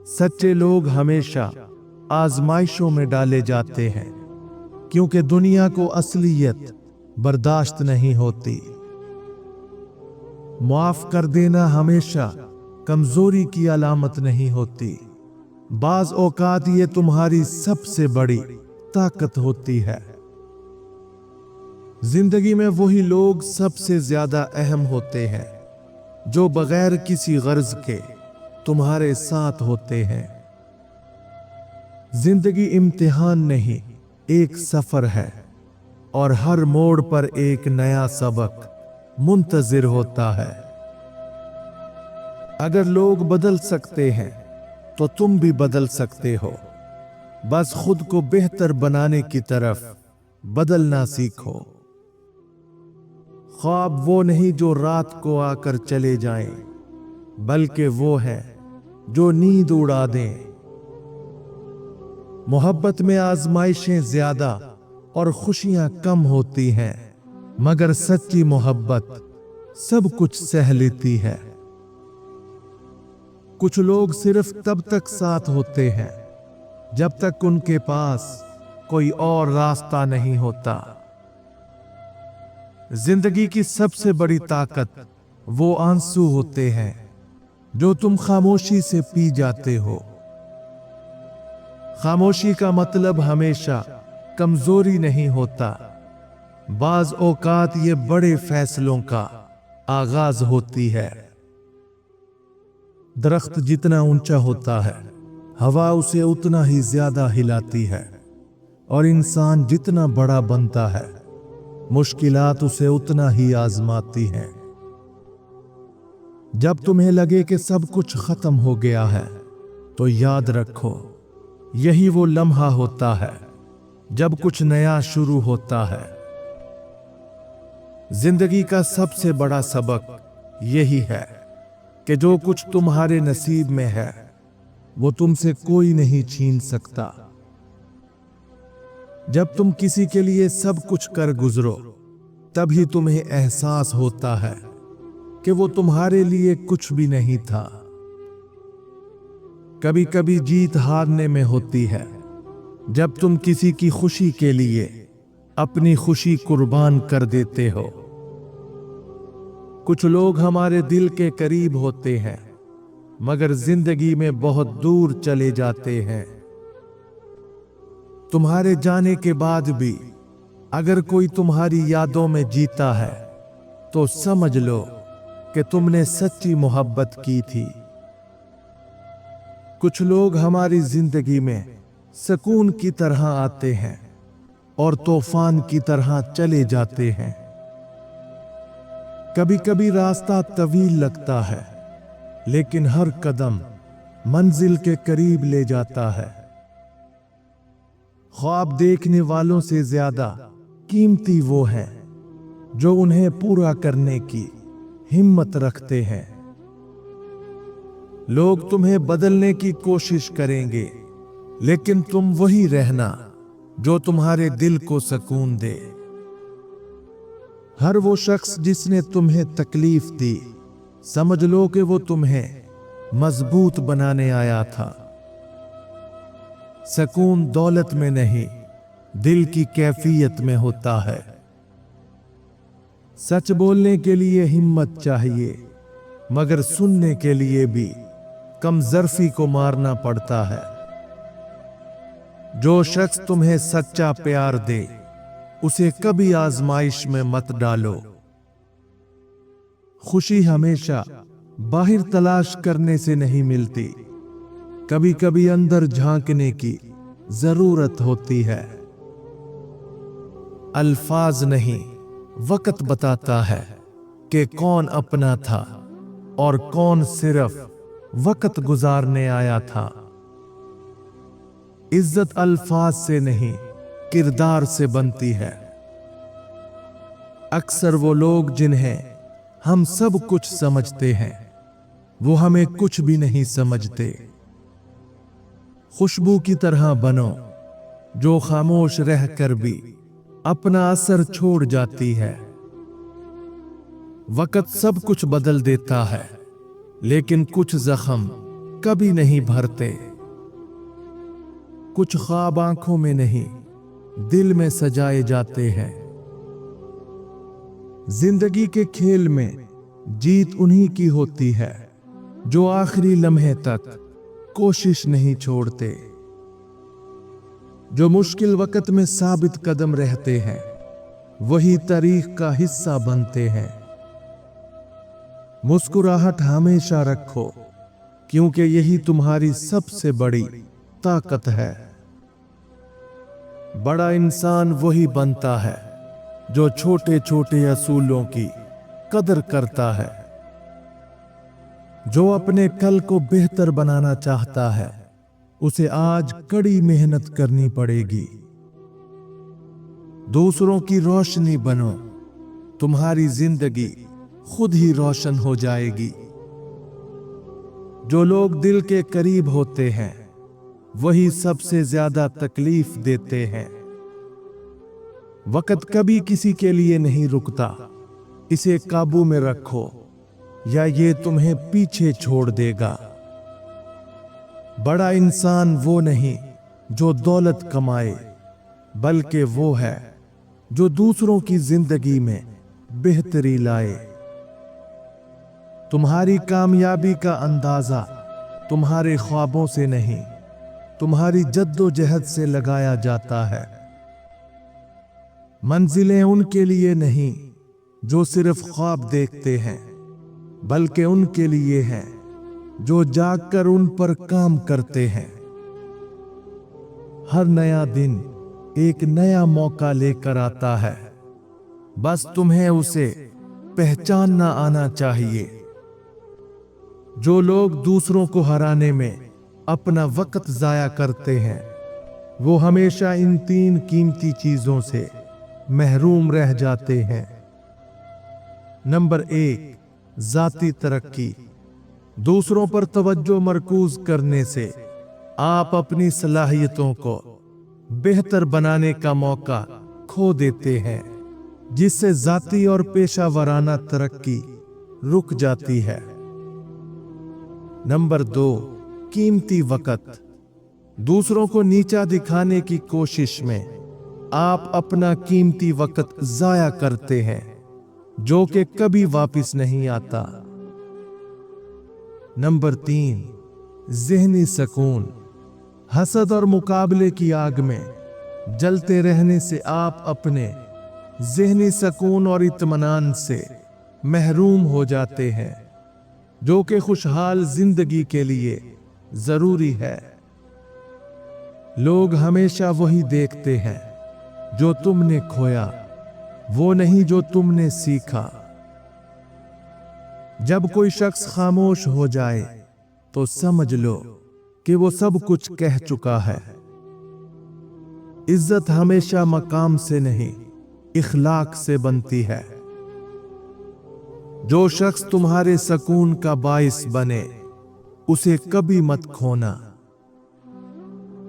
सच्चे लोग हमेशा आजमाइशों में डाले जाते हैं, क्योंकि दुनिया को असलियत बर्दाश्त नहीं होती। माफ कर देना हमेशा कमजोरी की अलामत नहीं होती, बाज औकात ये तुम्हारी सबसे बड़ी ताकत होती है। जिंदगी में वही लोग सबसे ज्यादा अहम होते हैं जो बगैर किसी गर्ज के तुम्हारे साथ होते हैं। जिंदगी इम्तिहान नहीं, एक सफर है, और हर मोड़ पर एक नया सबक मुंतजिर होता है। अगर लोग बदल सकते हैं तो तुम भी बदल सकते हो, बस खुद को बेहतर बनाने की तरफ बदलना सीखो। ख्वाब वो नहीं जो रात को आकर चले जाएं, बल्कि वो है जो नींद उड़ा दें। मोहब्बत में आजमाइशें ज्यादा और खुशियां कम होती हैं, मगर सच्ची मोहब्बत सब कुछ सह लेती है। कुछ लोग सिर्फ तब तक साथ होते हैं जब तक उनके पास कोई और रास्ता नहीं होता। जिंदगी की सबसे बड़ी ताकत वो आंसू होते हैं जो तुम खामोशी से पी जाते हो। खामोशी का मतलब हमेशा कमजोरी नहीं होता, बाज औकात ये बड़े फैसलों का आगाज होती है। दरख्त जितना ऊंचा होता है, हवा उसे उतना ही ज्यादा हिलाती है, और इंसान जितना बड़ा बनता है, मुश्किलात उसे उतना ही आजमाती हैं। जब तुम्हें लगे कि सब कुछ खत्म हो गया है, तो याद रखो यही वो लम्हा होता है जब कुछ नया शुरू होता है। जिंदगी का सबसे बड़ा सबक यही है कि जो कुछ तुम्हारे नसीब में है वो तुमसे कोई नहीं छीन सकता। जब तुम किसी के लिए सब कुछ कर गुजरो, तभी तुम्हें एहसास होता है कि वो तुम्हारे लिए कुछ भी नहीं था। कभी कभी जीत हारने में होती है, जब तुम किसी की खुशी के लिए अपनी खुशी कुर्बान कर देते हो। कुछ लोग हमारे दिल के करीब होते हैं, मगर जिंदगी में बहुत दूर चले जाते हैं। तुम्हारे जाने के बाद भी अगर कोई तुम्हारी यादों में जीता है, तो समझ लो कि तुमने सच्ची मोहब्बत की थी। कुछ लोग हमारी जिंदगी में सुकून की तरह आते हैं और तूफान की तरह चले जाते हैं। कभी कभी रास्ता तवील लगता है, लेकिन हर कदम मंजिल के करीब ले जाता है। ख्वाब देखने वालों से ज्यादा कीमती वो हैं जो उन्हें पूरा करने की हिम्मत रखते हैं। लोग तुम्हें बदलने की कोशिश करेंगे, लेकिन तुम वही रहना जो तुम्हारे दिल को सुकून दे। हर वो शख्स जिसने तुम्हें तकलीफ दी, समझ लो कि वो तुम्हें मजबूत बनाने आया था। सुकून दौलत में नहीं, दिल की कैफियत में होता है। सच बोलने के लिए हिम्मत चाहिए, मगर सुनने के लिए भी कमजोरी को मारना पड़ता है। जो शख्स तुम्हें सच्चा प्यार दे, उसे कभी आजमाइश में मत डालो। खुशी हमेशा बाहर तलाश करने से नहीं मिलती, कभी कभी अंदर झांकने की जरूरत होती है। अल्फाज नहीं, वक्त बताता है कि कौन अपना था और कौन सिर्फ वक्त गुजारने आया था। इज्जत अल्फाज से नहीं, किरदार से बनती है। अक्सर वो लोग जिन्हें हम सब कुछ समझते हैं, वो हमें कुछ भी नहीं समझते। खुशबू की तरह बनो, जो खामोश रहकर भी अपना असर छोड़ जाती है। वक्त सब कुछ बदल देता है, लेकिन कुछ जख्म कभी नहीं भरते। कुछ ख्वाब आंखों में नहीं, दिल में सजाए जाते हैं। जिंदगी के खेल में जीत उन्हीं की होती है जो आखिरी लम्हे तक कोशिश नहीं छोड़ते, जो मुश्किल वक्त में साबित कदम रहते हैं, वही तारीख का हिस्सा बनते हैं। मुस्कुराहट हमेशा रखो, क्योंकि यही तुम्हारी सबसे बड़ी ताकत है। बड़ा इंसान वही बनता है जो छोटे छोटे असूलों की कदर करता है, जो अपने कल को बेहतर बनाना चाहता है, उसे आज कड़ी मेहनत करनी पड़ेगी। दूसरों की रोशनी बनो, तुम्हारी जिंदगी खुद ही रोशन हो जाएगी। जो लोग दिल के करीब होते हैं, वही सबसे ज्यादा तकलीफ देते हैं। वक्त कभी किसी के लिए नहीं रुकता, इसे काबू में रखो या ये तुम्हें पीछे छोड़ देगा। बड़ा इंसान वो नहीं जो दौलत कमाए, बल्कि वो है जो दूसरों की जिंदगी में बेहतरी लाए। तुम्हारी कामयाबी का अंदाजा तुम्हारे ख्वाबों से नहीं, तुम्हारी जद्दोजहद से लगाया जाता है। मंजिलें उनके लिए नहीं जो सिर्फ ख्वाब देखते हैं, बल्कि उनके लिए हैं जो जागकर उन पर काम करते हैं। हर नया दिन एक नया मौका लेकर आता है, बस तुम्हें उसे पहचानना आना चाहिए। जो लोग दूसरों को हराने में अपना वक्त जाया करते हैं, वो हमेशा इन 3 कीमती चीजों से महरूम रह जाते हैं। नंबर 1, जाती तरक्की। दूसरों पर तवज्जो मरकूज करने से आप अपनी सलाहियतों को बेहतर बनाने का मौका खो देते हैं, जिससे जाती और पेशा वराना तरक्की रुक जाती है। नंबर 2, कीमती वक्त। दूसरों को नीचा दिखाने की कोशिश में आप अपना कीमती वक्त जाया करते हैं, जो कि कभी वापस नहीं आता। नंबर 3, ज़हनी सुकून। हसद और मुकाबले की आग में जलते रहने से आप अपने ज़हनी सुकून और इत्मीनान से महरूम हो जाते हैं, जो कि खुशहाल जिंदगी के लिए जरूरी है। लोग हमेशा वही देखते हैं जो तुमने खोया, वो नहीं जो तुमने सीखा। जब कोई शख्स खामोश हो जाए तो समझ लो कि वो सब कुछ कह चुका है। इज्जत हमेशा मकाम से नहीं, इखलाक से बनती है। जो शख्स तुम्हारे सुकून का बाइस बने, उसे कभी मत खोना।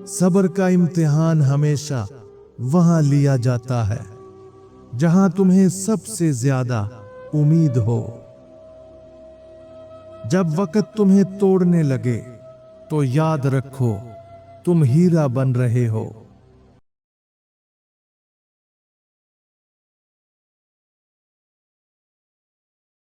सब्र का इम्तिहान हमेशा वहां लिया जाता है जहां तुम्हें सबसे ज्यादा उम्मीद हो। जब वक्त तुम्हें तोड़ने लगे तो याद रखो, तुम हीरा बन रहे हो।